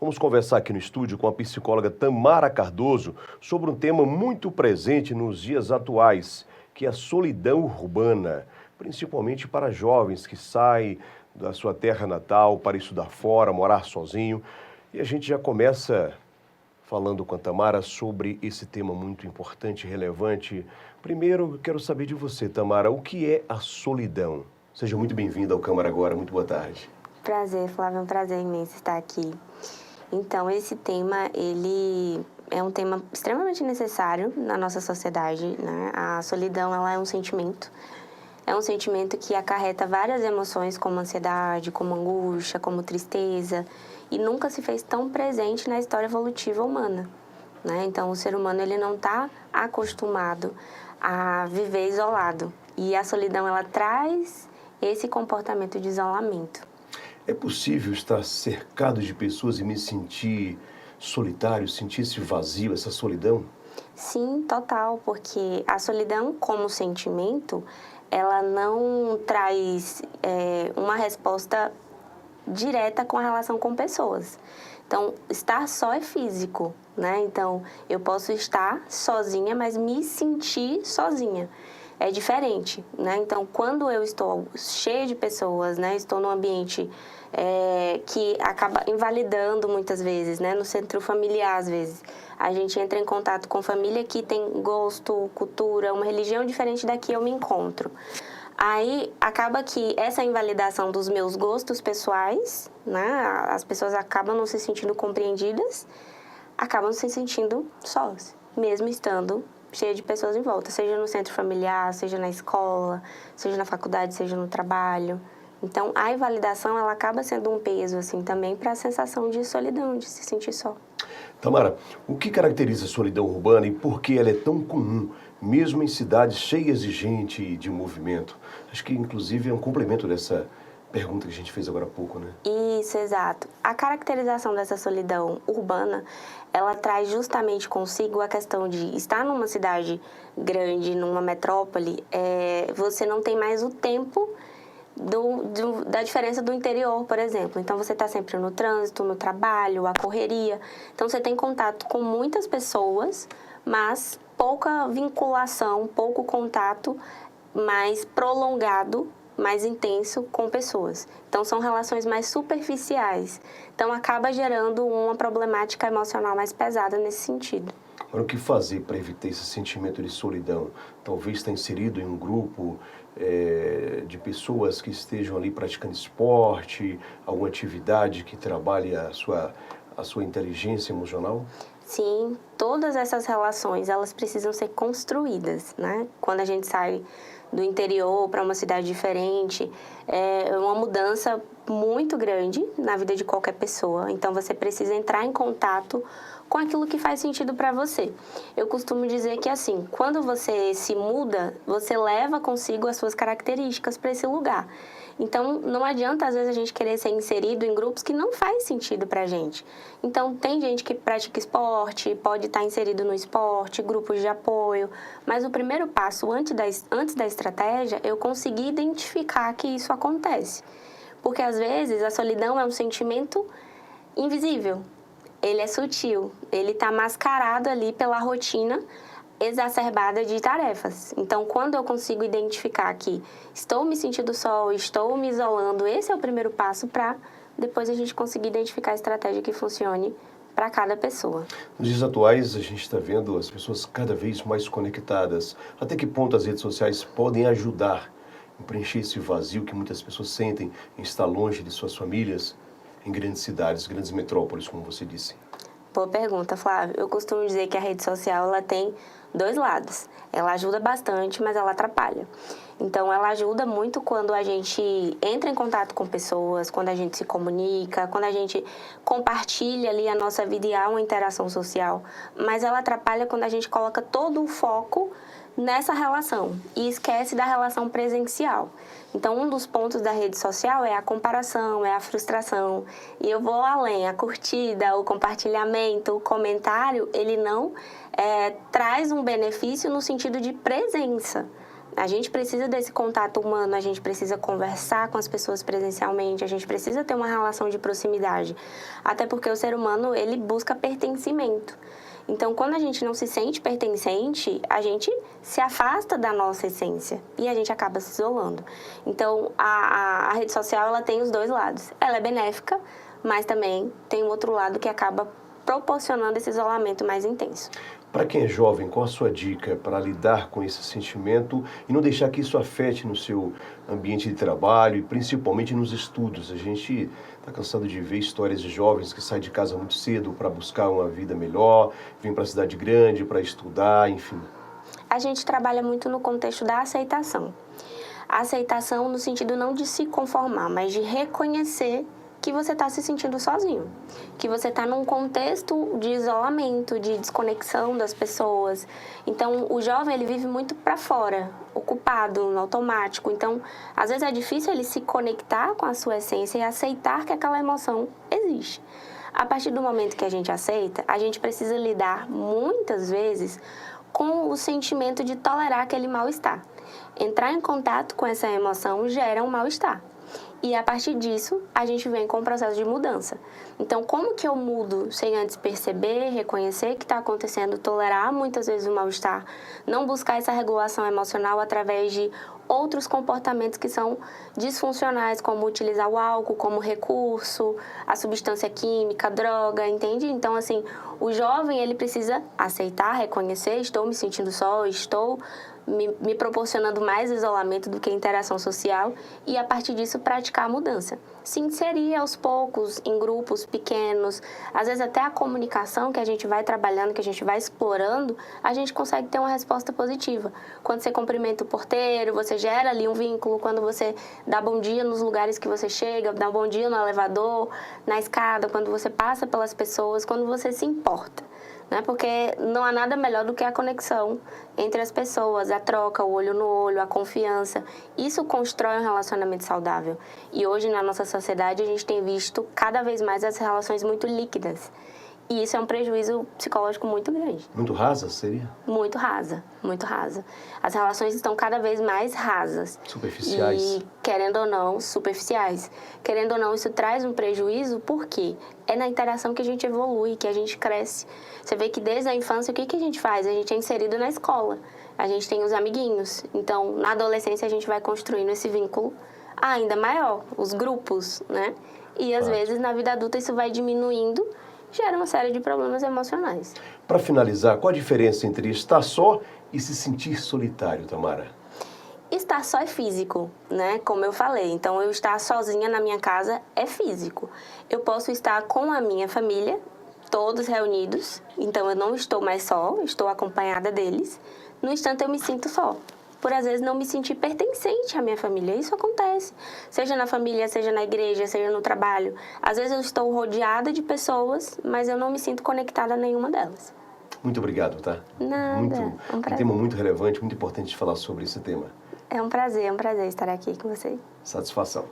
Vamos conversar aqui no estúdio com a psicóloga Tamara Cardoso sobre um tema muito presente nos dias atuais, que é a solidão urbana, principalmente para jovens que saem da sua terra natal para estudar fora, morar sozinho. E a gente já começa falando com a Tamara sobre esse tema muito importante e relevante. Primeiro, eu quero saber de você, Tamara, o que é a solidão? Seja muito bem-vinda ao Câmara Agora, muito boa tarde. Prazer, Flávio, é um prazer imenso estar aqui. Então, esse tema, ele é um tema extremamente necessário na nossa sociedade, né? A solidão, ela é um sentimento que acarreta várias emoções, como ansiedade, como angústia, como tristeza, e nunca se fez tão presente na história evolutiva humana, né? Então, o ser humano, ele não está acostumado a viver isolado, e a solidão, ela traz esse comportamento de isolamento. É possível estar cercado de pessoas e me sentir solitário, sentir esse vazio, essa solidão? Sim, total, porque a solidão como sentimento, ela não traz uma resposta direta com a relação com pessoas. Então, estar só é físico, né? Então, eu posso estar sozinha, mas me sentir sozinha. É diferente, né? Então, quando eu estou cheia de pessoas, né? Estou num ambiente que acaba invalidando muitas vezes, né? No centro familiar, às vezes. A gente entra em contato com família que tem gosto, cultura, uma religião diferente da que eu me encontro. Aí, acaba que essa invalidação dos meus gostos pessoais, né? As pessoas acabam não se sentindo compreendidas, acabam se sentindo sós, mesmo estando cheia de pessoas em volta, seja no centro familiar, seja na escola, seja na faculdade, seja no trabalho. Então, a invalidação, ela acaba sendo um peso, assim, também para a sensação de solidão, de se sentir só. Tamara, o que caracteriza a solidão urbana e por que ela é tão comum, mesmo em cidades cheias de gente e de movimento? Acho que, inclusive, é um complemento dessa pergunta que a gente fez agora há pouco, né? Isso, exato. A caracterização dessa solidão urbana, ela traz justamente consigo a questão de estar numa cidade grande, numa metrópole, você não tem mais o tempo da diferença do interior, por exemplo. Então, você está sempre no trânsito, no trabalho, a correria. Então, você tem contato com muitas pessoas, mas pouca vinculação, pouco contato mais prolongado, mais intenso com pessoas. Então, são relações mais superficiais. Então, acaba gerando uma problemática emocional mais pesada nesse sentido. Agora, o que fazer para evitar esse sentimento de solidão? Talvez estar inserido em um grupo de pessoas que estejam ali praticando esporte, alguma atividade que trabalhe a sua inteligência emocional? Sim, todas essas relações, elas precisam ser construídas, né? Quando a gente sai do interior para uma cidade diferente, é uma mudança muito grande na vida de qualquer pessoa. Então, você precisa entrar em contato com aquilo que faz sentido para você. Eu costumo dizer que, assim, quando você se muda, você leva consigo as suas características para esse lugar. Então, não adianta, às vezes, a gente querer ser inserido em grupos que não faz sentido pra gente. Então, tem gente que pratica esporte, pode estar inserido no esporte, grupos de apoio, mas o primeiro passo, antes da estratégia, eu conseguir identificar que isso acontece. Porque, às vezes, a solidão é um sentimento invisível. Ele é sutil, ele está mascarado ali pela rotina exacerbada de tarefas. Então, quando eu consigo identificar que estou me sentindo só, estou me isolando, esse é o primeiro passo para depois a gente conseguir identificar a estratégia que funcione para cada pessoa. Nos dias atuais, a gente está vendo as pessoas cada vez mais conectadas. Até que ponto as redes sociais podem ajudar em preencher esse vazio que muitas pessoas sentem em estar longe de suas famílias em grandes cidades, grandes metrópoles, como você disse? Boa pergunta, Flávio. Eu costumo dizer que a rede social ela tem dois lados. Ela ajuda bastante, mas ela atrapalha. Então, ela ajuda muito quando a gente entra em contato com pessoas, quando a gente se comunica, quando a gente compartilha ali a nossa vida e há uma interação social. Mas ela atrapalha quando a gente coloca todo o foco nessa relação e esquece da relação presencial. Então, um dos pontos da rede social é a comparação, é a frustração. E eu vou além, a curtida, o compartilhamento, o comentário, ele não traz um benefício no sentido de presença, A gente precisa desse contato humano, a gente precisa conversar com as pessoas presencialmente, a gente precisa ter uma relação de proximidade. Até porque o ser humano, ele busca pertencimento. Então, quando a gente não se sente pertencente, a gente se afasta da nossa essência e a gente acaba se isolando. Então, a rede social, ela tem os dois lados. Ela é benéfica, mas também tem um outro lado que acaba proporcionando esse isolamento mais intenso. Para quem é jovem, qual a sua dica para lidar com esse sentimento e não deixar que isso afete no seu ambiente de trabalho e principalmente nos estudos? A gente está cansado de ver histórias de jovens que saem de casa muito cedo para buscar uma vida melhor, vêm para a cidade grande para estudar, enfim. A gente trabalha muito no contexto da aceitação. A aceitação no sentido não de se conformar, mas de reconhecer que você está se sentindo sozinho, que você está num contexto de isolamento, de desconexão das pessoas. Então, o jovem, ele vive muito para fora, ocupado, no automático. Então, às vezes é difícil ele se conectar com a sua essência e aceitar que aquela emoção existe. A partir do momento que a gente aceita, a gente precisa lidar, muitas vezes, com o sentimento de tolerar aquele mal-estar. Entrar em contato com essa emoção gera um mal-estar. E a partir disso, a gente vem com o processo de mudança. Então, como que eu mudo sem antes perceber, reconhecer que está acontecendo, tolerar muitas vezes o mal-estar, não buscar essa regulação emocional através de outros comportamentos que são disfuncionais, como utilizar o álcool como recurso, a substância química, a droga, entende? Então, assim, o jovem, ele precisa aceitar, reconhecer, estou me sentindo só, estou me proporcionando mais isolamento do que interação social e, a partir disso, praticar a mudança. Se inserir aos poucos em grupos pequenos, às vezes até a comunicação que a gente vai trabalhando, que a gente vai explorando, a gente consegue ter uma resposta positiva. Quando você cumprimenta o porteiro, você gera ali um vínculo. Quando você dá bom dia nos lugares que você chega, dá bom dia no elevador, na escada, quando você passa pelas pessoas, quando você se importa. Né? Porque não há nada melhor do que a conexão entre as pessoas, a troca, o olho no olho, a confiança. Isso constrói um relacionamento saudável. E hoje, na nossa sociedade, a gente tem visto cada vez mais as relações muito líquidas. E isso é um prejuízo psicológico muito grande. Muito rasa, seria? Muito rasa, muito rasa. As relações estão cada vez mais rasas. Superficiais. E, querendo ou não, superficiais. Querendo ou não, isso traz um prejuízo, porque é na interação que a gente evolui, que a gente cresce. Você vê que desde a infância, o que a gente faz? A gente é inserido na escola. A gente tem os amiguinhos. Então, na adolescência, a gente vai construindo esse vínculo ainda maior, os grupos, né? E, às vezes, na vida adulta, isso vai diminuindo, gera uma série de problemas emocionais. Para finalizar, qual a diferença entre estar só e se sentir solitário, Tamara? Estar só é físico, né? Como eu falei. Então, eu estar sozinha na minha casa é físico. Eu posso estar com a minha família, todos reunidos. Então, eu não estou mais só, estou acompanhada deles. No entanto, eu me sinto só. Por, às vezes, não me sentir pertencente à minha família. Isso acontece. Seja na família, seja na igreja, seja no trabalho. Às vezes, eu estou rodeada de pessoas, mas eu não me sinto conectada a nenhuma delas. Muito obrigado, tá? Nada, é um prazer. Um tema muito relevante, muito importante de falar sobre esse tema. É um prazer estar aqui com vocês. Satisfação.